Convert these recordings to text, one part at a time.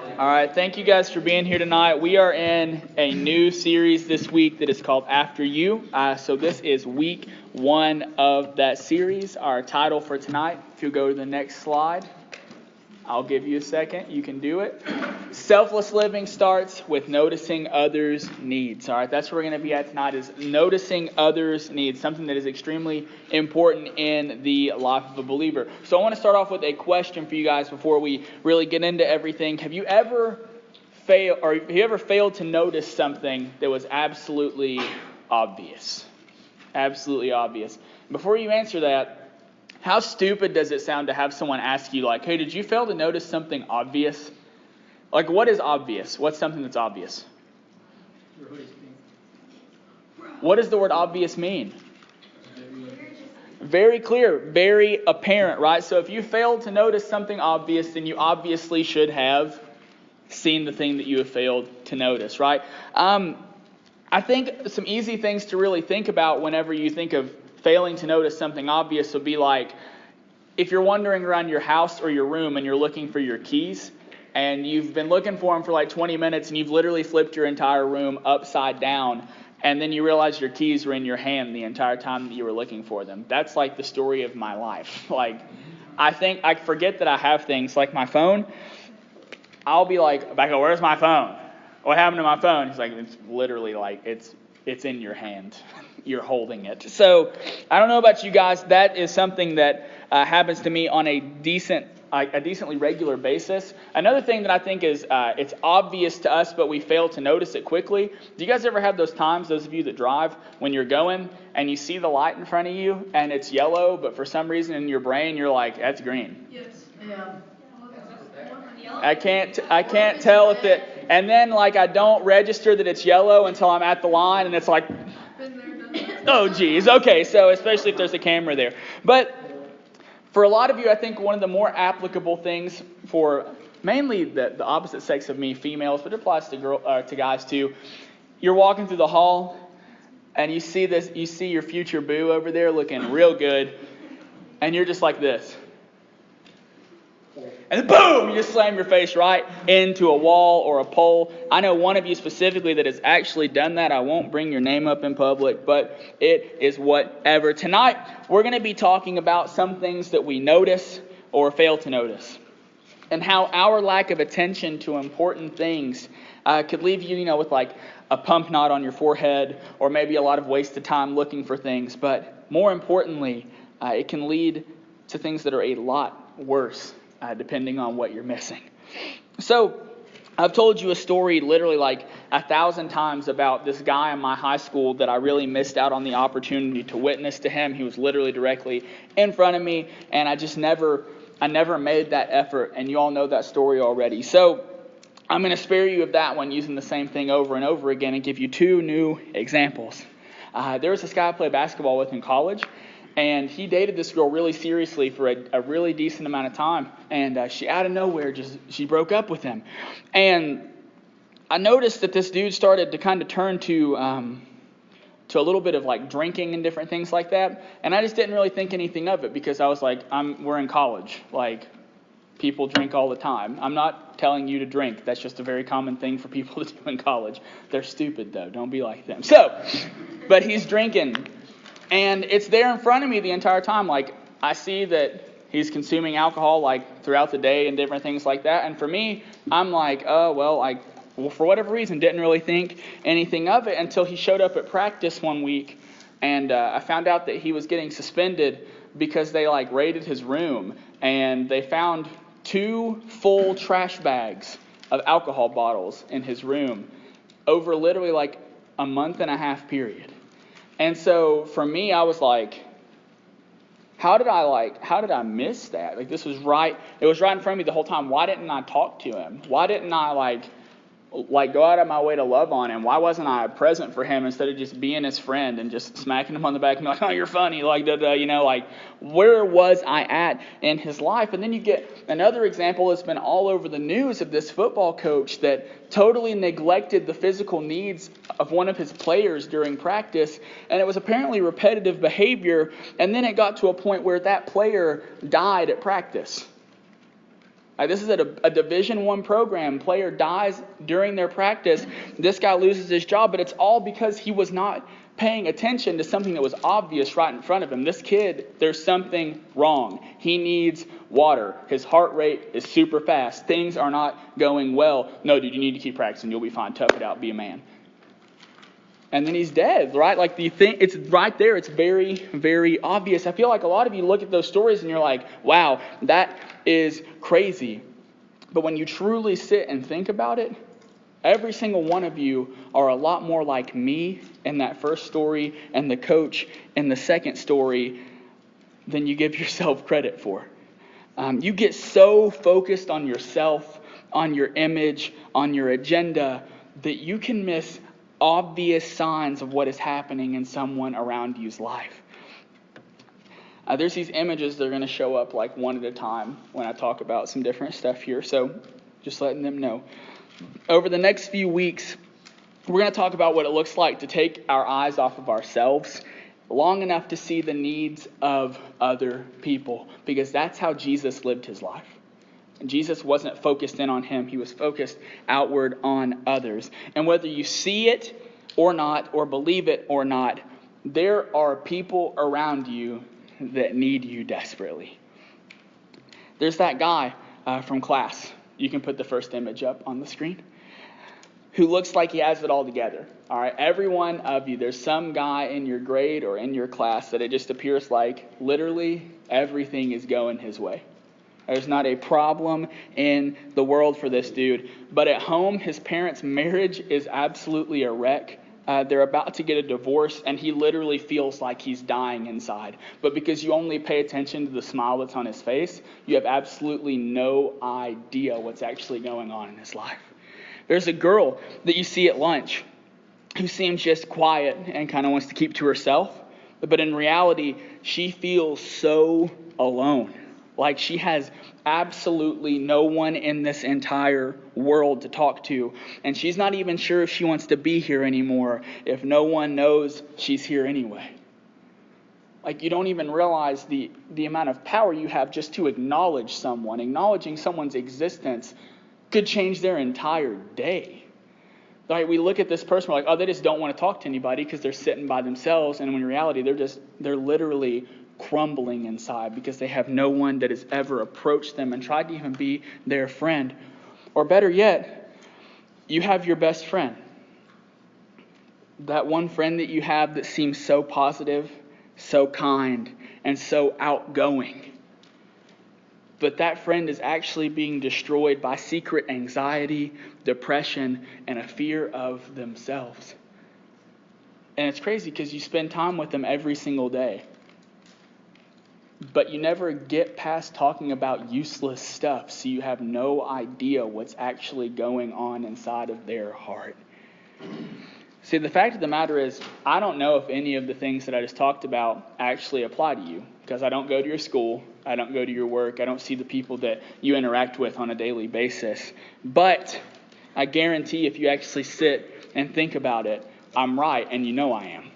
All right, thank you guys for being here tonight. We are in a new series this week that is called After You. So this is week 1 of that series. Our title for tonight, if you go to the next slide, I'll give you a second. You can do it. Selfless living starts with noticing others' needs. All right, that's where we're going to be at tonight, is noticing others' needs, something that is extremely important in the life of a believer. So I want to start off with a question for you guys before we really get into everything. Have you ever failed to notice something that was absolutely obvious? Absolutely obvious. Before you answer that, how stupid does it sound to have someone ask you, like, hey, did you fail to notice something obvious? Like, what is obvious? What's something that's obvious? What does the word obvious mean? Very clear, very apparent, right? So if you failed to notice something obvious, then you obviously should have seen the thing that you have failed to notice, right? I think some easy things to really think about whenever you think of failing to notice something obvious would be like, if you're wandering around your house or your room and you're looking for your keys, and you've been looking for them for like 20 minutes and you've literally flipped your entire room upside down, and then you realize your keys were in your hand the entire time that you were looking for them. That's like the story of my life. Like, I forget that I have things like my phone. I'll be like, Becca, where's my phone? What happened to my phone? He's like, it's literally like, it's in your hand. You're holding it. So I don't know about you guys. That is something that happens to me on a decently regular basis. Another thing that I think is it's obvious to us, but we fail to notice it quickly. Do you guys ever have those times, those of you that drive, when you're going and you see the light in front of you and it's yellow, but for some reason in your brain you're like, that's green. Yes. Yeah. I can't tell if it, and then like I don't register that it's yellow until I'm at the line and it's like, oh geez, okay, so especially if there's a camera there. But for a lot of you, I think one of the more applicable things for mainly the opposite sex of me, females, but it applies to guys too. You're walking through the hall and you see your future boo over there looking real good, and you're just like this. And boom, you just slam your face right into a wall or a pole. I know one of you specifically that has actually done that. I won't bring your name up in public, but it is whatever. Tonight, we're going to be talking about some things that we notice or fail to notice, and how our lack of attention to important things could leave you, with like a pump knot on your forehead, or maybe a lot of wasted time looking for things. But more importantly, it can lead to things that are a lot worse, depending on what you're missing. So I've told you a story literally like 1,000 times about this guy in my high school that I really missed out on the opportunity to witness to him. He was literally directly in front of me, and I never made that effort, and you all know that story already. So I'm going to spare you of that one, using the same thing over and over again, and give you 2 new examples. There was this guy I played basketball with in college, and he dated this girl really seriously for a really decent amount of time. And she, out of nowhere, she broke up with him. And I noticed that this dude started to kind of turn to a little bit of like drinking and different things like that. And I just didn't really think anything of it, because I was like, we're in college. Like, people drink all the time. I'm not telling you to drink. That's just a very common thing for people to do in college. They're stupid, though. Don't be like them. But he's drinking. And it's there in front of me the entire time. Like, I see that he's consuming alcohol like throughout the day and different things like that. And for me, I'm like, for whatever reason, didn't really think anything of it until he showed up at practice one week. And I found out that he was getting suspended because they like raided his room, and they found 2 full trash bags of alcohol bottles in his room over literally like a month and a half period. And so for me, I was like, how did I miss that? Like, it was right in front of me the whole time. Why didn't I talk to him? Why didn't I like go out of my way to love on him? Why wasn't I present for him instead of just being his friend and just smacking him on the back and like, oh, you're funny, like, like, where was I at in his life? And then you get another example that's been all over the news of this football coach that totally neglected the physical needs of one of his players during practice, and it was apparently repetitive behavior, and then it got to a point where that player died at practice. This is a Division I program. Player dies during their practice. This guy loses his job, but it's all because he was not paying attention to something that was obvious right in front of him. This kid, there's something wrong. He needs water. His heart rate is super fast. Things are not going well. No, dude, you need to keep practicing. You'll be fine. Tough it out. Be a man. And then he's dead, right? Like, you think it's right there. It's very, very obvious. I feel like a lot of you look at those stories and you're like, wow, that is crazy. But when you truly sit and think about it, every single one of you are a lot more like me in that first story and the coach in the second story than you give yourself credit for. You get so focused on yourself, on your image, on your agenda, that you can miss obvious signs of what is happening in someone around you's life. There's these images that are going to show up like one at a time when I talk about some different stuff here. So just letting them know. Over the next few weeks, we're going to talk about what it looks like to take our eyes off of ourselves long enough to see the needs of other people, because that's how Jesus lived his life. And Jesus wasn't focused in on him. He was focused outward on others. And whether you see it or not, or believe it or not, there are people around you that need you desperately. There's that guy from class. You can put the first image up on the screen, who looks like he has it all together. All right, every one of you, there's some guy in your grade or in your class that it just appears like literally everything is going his way. There's not a problem in the world for this dude. But at home, his parents' marriage is absolutely a wreck. They're about to get a divorce, and he literally feels like he's dying inside. But because you only pay attention to the smile that's on his face, you have absolutely no idea what's actually going on in his life. There's a girl that you see at lunch who seems just quiet and kind of wants to keep to herself. But in reality, she feels so alone. Like she has absolutely no one in this entire world to talk to. And she's not even sure if she wants to be here anymore if no one knows she's here anyway. Like, you don't even realize the amount of power you have just to acknowledge someone. Acknowledging someone's existence could change their entire day. Like, we look at this person, we're like, oh, they just don't want to talk to anybody because they're sitting by themselves. And in reality, they're literally crumbling inside because they have no one that has ever approached them and tried to even be their friend. Or better yet, you have your best friend. That one friend that you have that seems so positive, so kind, and so outgoing. But that friend is actually being destroyed by secret anxiety, depression, and a fear of themselves. And it's crazy because you spend time with them every single day. But you never get past talking about useless stuff, so you have no idea what's actually going on inside of their heart. See, the fact of the matter is, I don't know if any of the things that I just talked about actually apply to you, because I don't go to your school, I don't go to your work, I don't see the people that you interact with on a daily basis. But I guarantee if you actually sit and think about it, I'm right, and you know I am.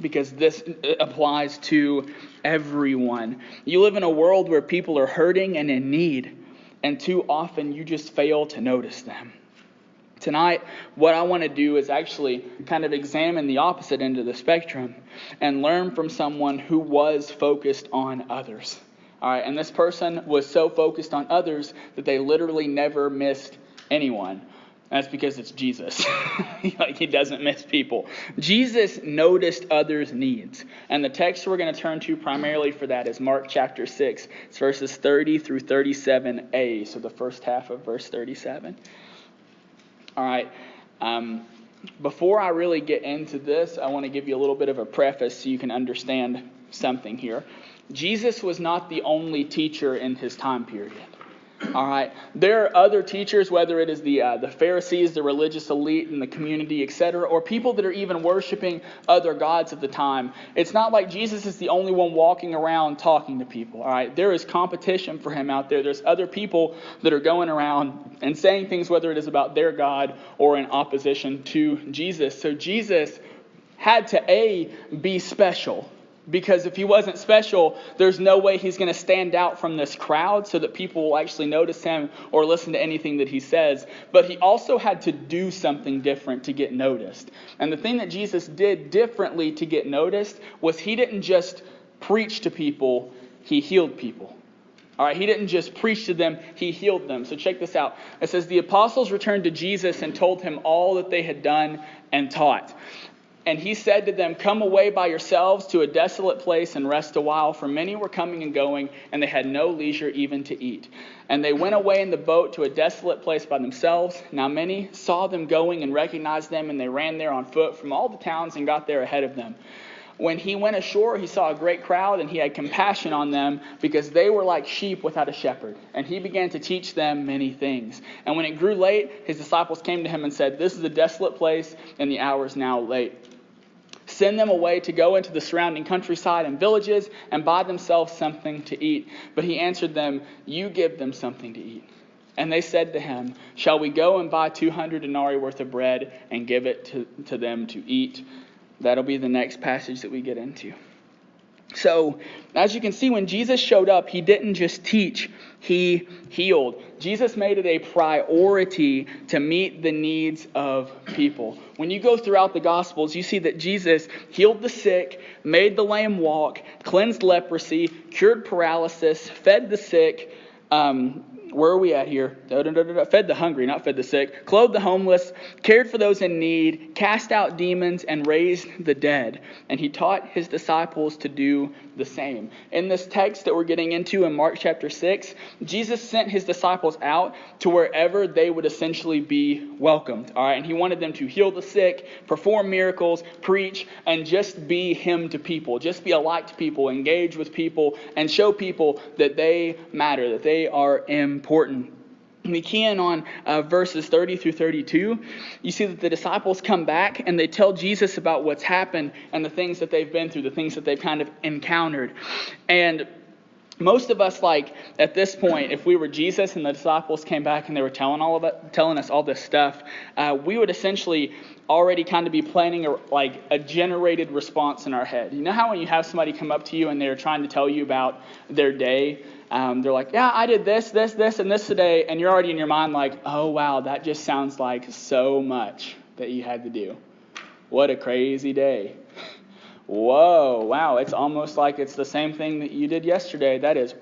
Because this applies to everyone. You live in a world where people are hurting and in need, and too often you just fail to notice them. Tonight, what I want to do is actually kind of examine the opposite end of the spectrum and learn from someone who was focused on others. All right, and this person was so focused on others that they literally never missed anyone. That's because it's Jesus. He doesn't miss people. Jesus noticed others' needs. And the text we're going to turn to primarily for that is Mark chapter 6. It's verses 30 through 37a. So the first half of verse 37. All right. Before I really get into this, I want to give you a little bit of a preface so you can understand something here. Jesus was not the only teacher in his time period. All right. There are other teachers, whether it is the Pharisees, the religious elite in the community, etc., or people that are even worshiping other gods at the time. It's not like Jesus is the only one walking around talking to people. All right. There is competition for him out there. There's other people that are going around and saying things, whether it is about their God or in opposition to Jesus. So Jesus had to be special. Because if he wasn't special, there's no way he's going to stand out from this crowd so that people will actually notice him or listen to anything that he says. But he also had to do something different to get noticed. And the thing that Jesus did differently to get noticed was he didn't just preach to people, he healed people. All right, he didn't just preach to them, he healed them. So check this out. It says, the apostles returned to Jesus and told him all that they had done and taught. And he said to them, come away by yourselves to a desolate place and rest a while, for many were coming and going, and they had no leisure even to eat. And they went away in the boat to a desolate place by themselves. Now many saw them going and recognized them, and they ran there on foot from all the towns and got there ahead of them. When he went ashore, he saw a great crowd, and he had compassion on them because they were like sheep without a shepherd. And he began to teach them many things. And when it grew late, his disciples came to him and said, this is a desolate place, and the hour is now late. Send them away to go into the surrounding countryside and villages and buy themselves something to eat. But he answered them, you give them something to eat. And they said to him, shall we go and buy 200 denarii worth of bread and give it to them to eat? That'll be the next passage that we get into. So, as you can see, when Jesus showed up, he didn't just teach, he healed. Jesus made it a priority to meet the needs of people. When you go throughout the Gospels, you see that Jesus healed the sick, made the lame walk, cleansed leprosy, cured paralysis, fed the sick, where are we at here? Fed the hungry, not fed the sick. Clothed the homeless, cared for those in need, cast out demons, and raised the dead. And he taught his disciples to do the same. In this text that we're getting into in Mark chapter 6, Jesus sent his disciples out to wherever they would essentially be welcomed. All right, and he wanted them to heal the sick, perform miracles, preach, and just be him to people. Just be a light to people, engage with people, and show people that they matter, that they are important. We key in on verses 30 through 32. You see that the disciples come back and they tell Jesus about what's happened and the things that they've been through, the things that they've kind of encountered. And most of us, like at this point, if we were Jesus and the disciples came back and they were telling us all this stuff, we would essentially already kind of be planning a generated response in our head. You know how when you have somebody come up to you and they're trying to tell you about their day, they're like, yeah, I did this, and this today. And you're already in your mind like, oh, wow, that just sounds like so much that you had to do. What a crazy day. Whoa, wow, it's almost like it's the same thing that you did yesterday. That is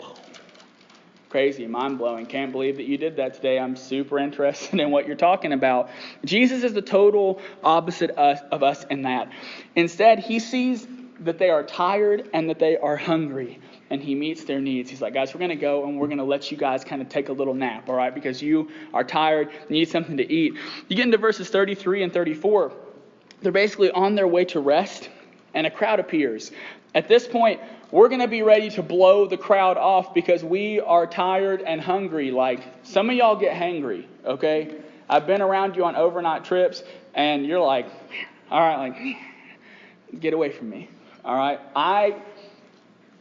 crazy, mind-blowing. Can't believe that you did that today. I'm super interested in what you're talking about. Jesus is the total opposite of us in that. Instead, he sees that they are tired and that they are hungry. And he meets their needs. He's like, guys, we're going to go and we're going to let you guys kind of take a little nap, all right? Because you are tired, you need something to eat. You get into verses 33 and 34. They're basically on their way to rest, and a crowd appears. At this point, we're going to be ready to blow the crowd off because we are tired and hungry. Like, some of y'all get hangry, okay? I've been around you on overnight trips, and you're like, all right, like, get away from me, all right?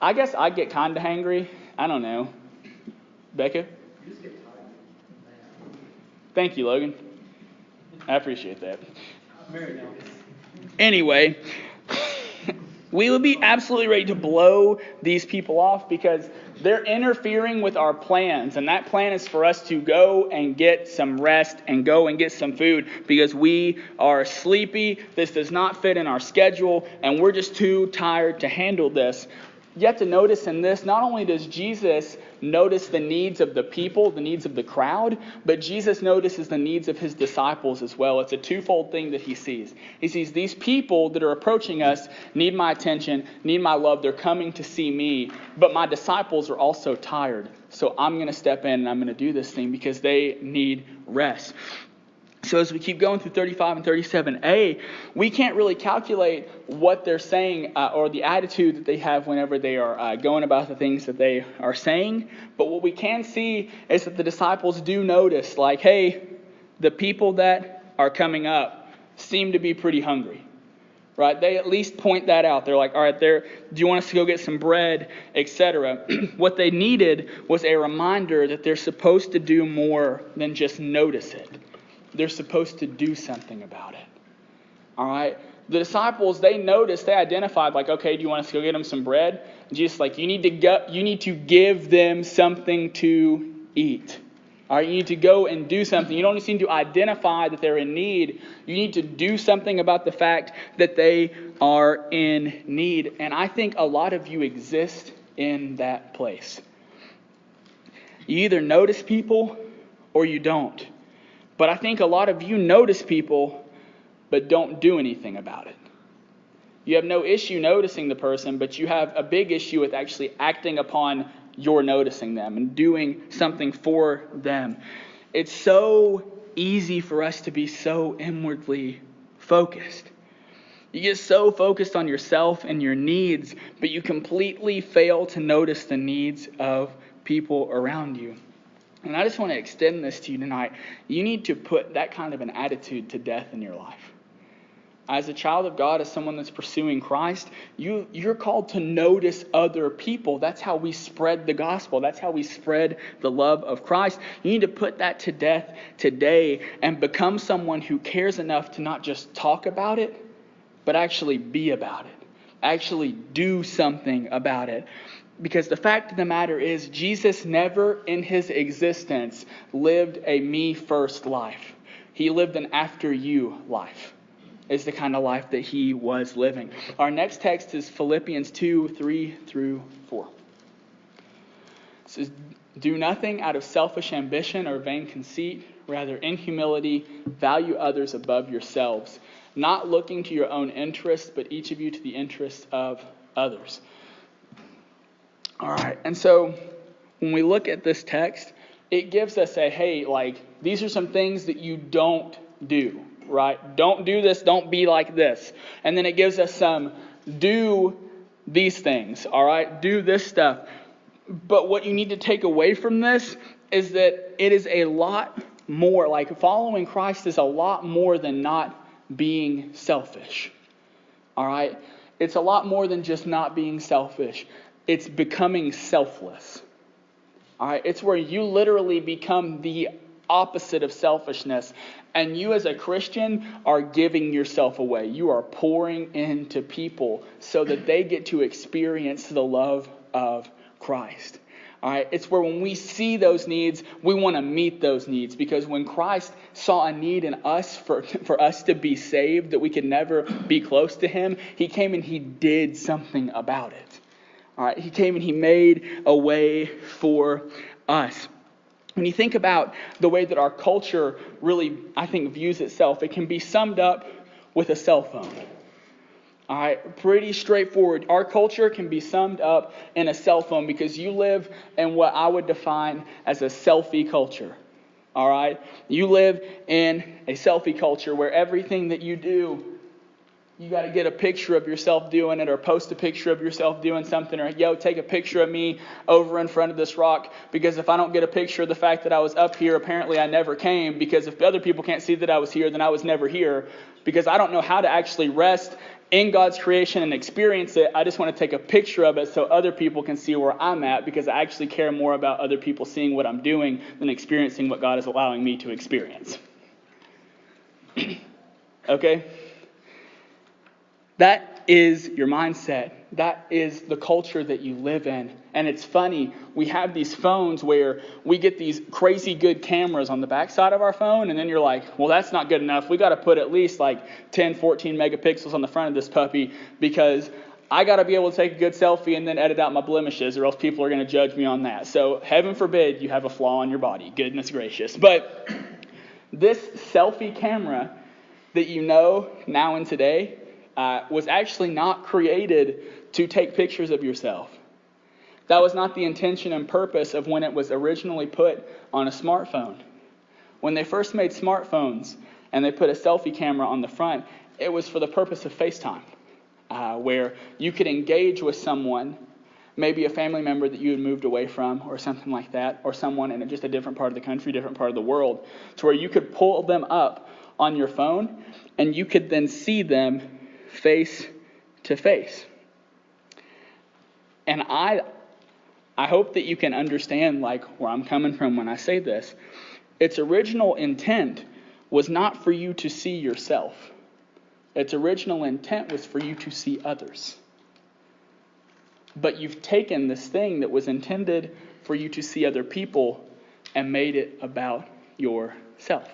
I guess I get kind of hangry. I don't know. Becca? Thank you, Logan. I appreciate that. Anyway, we would be absolutely ready to blow these people off because they're interfering with our plans. And that plan is for us to go and get some rest and go and get some food because we are sleepy. This does not fit in our schedule and we're just too tired to handle this. You have to notice in this, not only does Jesus notice the needs of the people, the needs of the crowd, but Jesus notices the needs of his disciples as well. It's a twofold thing that he sees. He sees these people that are approaching us need my attention, need my love. They're coming to see me, but my disciples are also tired. So I'm going to step in and I'm going to do this thing because they need rest. So as we keep going through 35 and 37a, we can't really calculate what they're saying or the attitude that they have whenever they are going about the things that they are saying. But what we can see is that the disciples do notice, like, hey, the people that are coming up seem to be pretty hungry. Right? They at least point that out. They're like, all right, do you want us to go get some bread, etc. What they needed was a reminder that they're supposed to do more than just notice it. They're supposed to do something about it. All right? The disciples, they noticed, they identified, like, okay, do you want us to go get them some bread? And Jesus, like, you need to give them something to eat. All right, you need to go and do something. You don't just need to identify that they're in need. You need to do something about the fact that they are in need. And I think a lot of you exist in that place. You either notice people or you don't. But I think a lot of you notice people but don't do anything about it. You have no issue noticing the person, but you have a big issue with actually acting upon your noticing them and doing something for them. It's so easy for us to be so inwardly focused. You get so focused on yourself and your needs, but you completely fail to notice the needs of people around you. And I just want to extend this to you tonight. You need to put that kind of an attitude to death in your life. As a child of God, as someone that's pursuing Christ, you're called to notice other people. That's how we spread the gospel. That's how we spread the love of Christ. You need to put that to death today and become someone who cares enough to not just talk about it, but actually be about it. Actually do something about it. Because the fact of the matter is, Jesus never in his existence lived a me first life. He lived an after you life. Is the kind of life that he was living. Our next text is Philippians 2:3-4. It says, do nothing out of selfish ambition or vain conceit. Rather, in humility, value others above yourselves. Not looking to your own interest, but each of you to the interest of others. All right. And so when we look at this text, it gives us these are some things that you don't do. Right? Don't do this. Don't be like this. And then it gives us some do these things. All right? Do this stuff. But what you need to take away from this is that it is a lot more. Like following Christ is a lot more than not being selfish. All right? It's a lot more than just not being selfish. It's becoming selfless. All right? It's where you literally become the opposite of selfishness. And you as a Christian are giving yourself away. You are pouring into people so that they get to experience the love of Christ. All right, it's where when we see those needs, we want to meet those needs. Because when Christ saw a need in us for us to be saved, that we could never be close to him, he came and he did something about it. All right, he came and he made a way for us. When you think about the way that our culture really, I think, views itself, it can be summed up with a cell phone. All right, pretty straightforward. Our culture can be summed up in a cell phone because you live in what I would define as a selfie culture. All right, you live in a selfie culture where everything that you do, you got to get a picture of yourself doing it or post a picture of yourself doing something or, take a picture of me over in front of this rock because if I don't get a picture of the fact that I was up here, apparently I never came because if other people can't see that I was here, then I was never here because I don't know how to actually rest in God's creation and experience it. I just want to take a picture of it so other people can see where I'm at because I actually care more about other people seeing what I'm doing than experiencing what God is allowing me to experience. Okay? That is your mindset. That is the culture that you live in. And it's funny, we have these phones where we get these crazy good cameras on the backside of our phone, and then you're like, well, that's not good enough. We got to put at least 10, 14 megapixels on the front of this puppy because I got to be able to take a good selfie and then edit out my blemishes or else people are going to judge me on that. So heaven forbid you have a flaw in your body. Goodness gracious. But this selfie camera that you know now and today was actually not created to take pictures of yourself. That was not the intention and purpose of when it was originally put on a smartphone. When they first made smartphones and they put a selfie camera on the front, it was for the purpose of FaceTime, where you could engage with someone, maybe a family member that you had moved away from or something like that, or someone in just a different part of the country, different part of the world, to where you could pull them up on your phone and you could then see them face to face. And I hope that you can understand where I'm coming from when I say this. Its original intent was not for you to see yourself. Its original intent was for you to see others. But you've taken this thing that was intended for you to see other people and made it about yourself.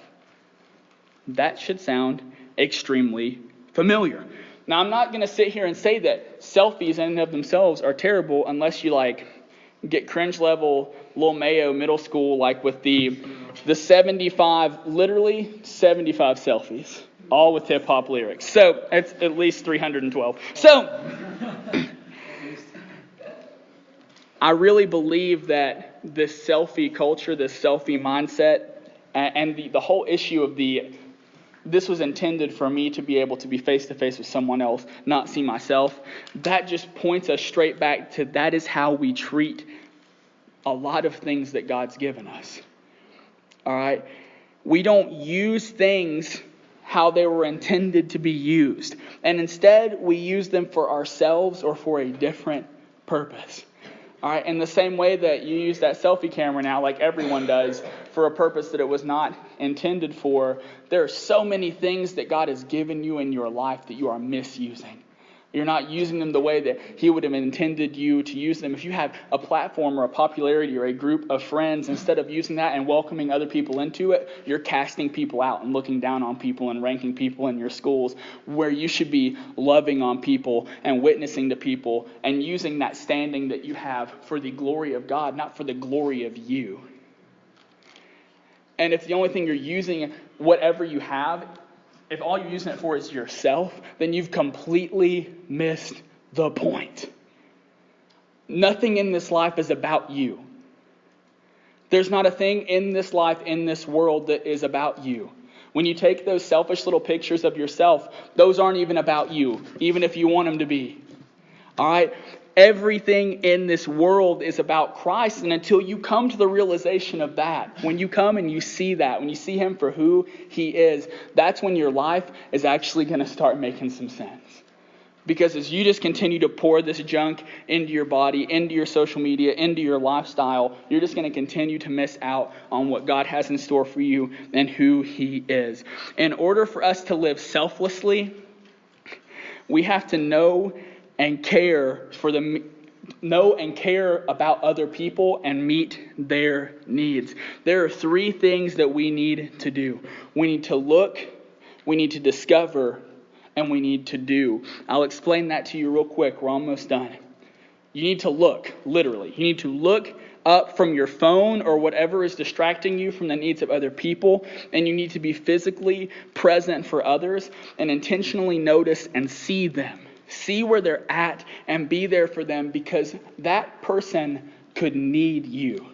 That should sound extremely familiar. Now, I'm not going to sit here and say that selfies in and of themselves are terrible unless you get cringe level Lil Mayo middle school, with the 75, literally 75 selfies, all with hip hop lyrics. So it's at least 312. So I really believe that this selfie culture, this selfie mindset, and the whole issue of this was intended for me to be able to be face to face with someone else, not see myself. That just points us straight back to that is how we treat a lot of things that God's given us. All right? We don't use things how they were intended to be used. And instead, we use them for ourselves or for a different purpose. All right, in the same way that you use that selfie camera now, like everyone does, for a purpose that it was not intended for, there are so many things that God has given you in your life that you are misusing. You're not using them the way that He would have intended you to use them. If you have a platform or a popularity or a group of friends, instead of using that and welcoming other people into it, you're casting people out and looking down on people and ranking people in your schools, where you should be loving on people and witnessing to people and using that standing that you have for the glory of God, not for the glory of you. And if the only thing you're using, whatever you have, if all you're using it for is yourself, then you've completely missed the point. Nothing in this life is about you. There's not a thing in this life, in this world, that is about you. When you take those selfish little pictures of yourself, those aren't even about you, even if you want them to be. All right? Everything in this world is about Christ, and until you come to the realization of that, when you come and you see that, when you see Him for who He is, that's when your life is actually going to start making some sense. Because as you just continue to pour this junk into your body, into your social media, into your lifestyle, you're just going to continue to miss out on what God has in store for you and who He is. In order for us to live selflessly, we have to know and care about other people and meet their needs. There are three things that we need to do. We need to look, we need to discover, and we need to do. I'll explain that to you real quick. We're almost done. You need to look, literally. You need to look up from your phone or whatever is distracting you from the needs of other people, and you need to be physically present for others and intentionally notice and see them. See where they're at and be there for them, because that person could need you.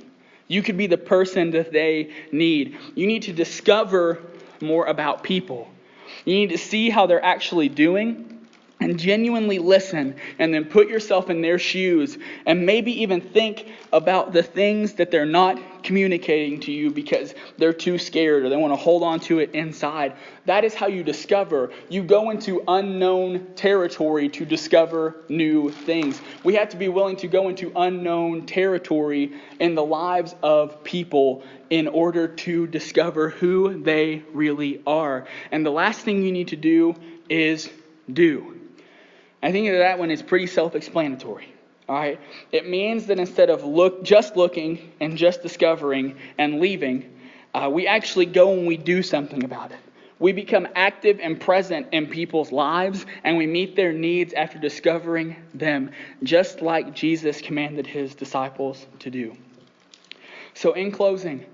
You could be the person that they need. You need to discover more about people. You need to see how they're actually doing and genuinely listen, and then put yourself in their shoes and maybe even think about the things that they're not communicating to you because they're too scared or they want to hold on to it inside. That is how you discover. You go into unknown territory to discover new things. We have to be willing to go into unknown territory in the lives of people in order to discover who they really are. And the last thing you need to do is do. I think that one is pretty self-explanatory. All right? It means that instead of just looking and just discovering and leaving, we actually go and we do something about it. We become active and present in people's lives, and we meet their needs after discovering them, just like Jesus commanded His disciples to do. So in closing,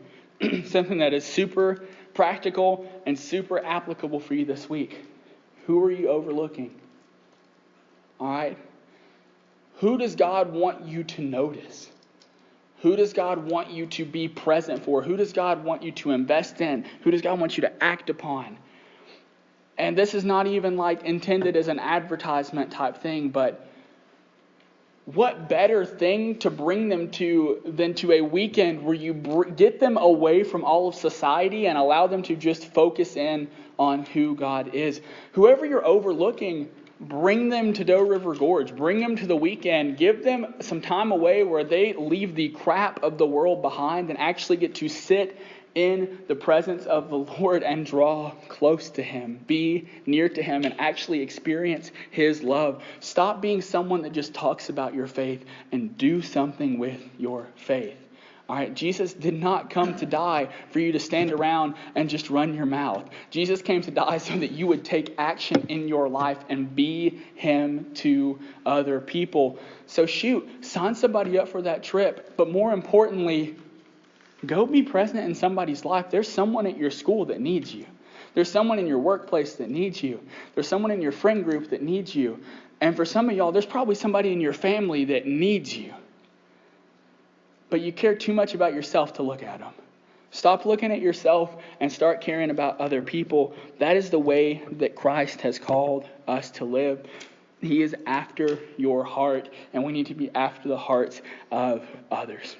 something that is super practical and super applicable for you this week. Who are you overlooking? All right? Who does God want you to notice? Who does God want you to be present for? Who does God want you to invest in? Who does God want you to act upon? And this is not even intended as an advertisement type thing, but what better thing to bring them to than to a weekend where you get them away from all of society and allow them to just focus in on who God is. Whoever you're overlooking, bring them to Doe River Gorge. Bring them to the weekend. Give them some time away where they leave the crap of the world behind and actually get to sit in the presence of the Lord and draw close to Him. Be near to Him and actually experience His love. Stop being someone that just talks about your faith and do something with your faith. All right, Jesus did not come to die for you to stand around and just run your mouth. Jesus came to die so that you would take action in your life and be Him to other people. So sign somebody up for that trip. But more importantly, go be present in somebody's life. There's someone at your school that needs you. There's someone in your workplace that needs you. There's someone in your friend group that needs you. And for some of y'all, there's probably somebody in your family that needs you. But you care too much about yourself to look at them. Stop looking at yourself and start caring about other people. That is the way that Christ has called us to live. He is after your heart, and we need to be after the hearts of others.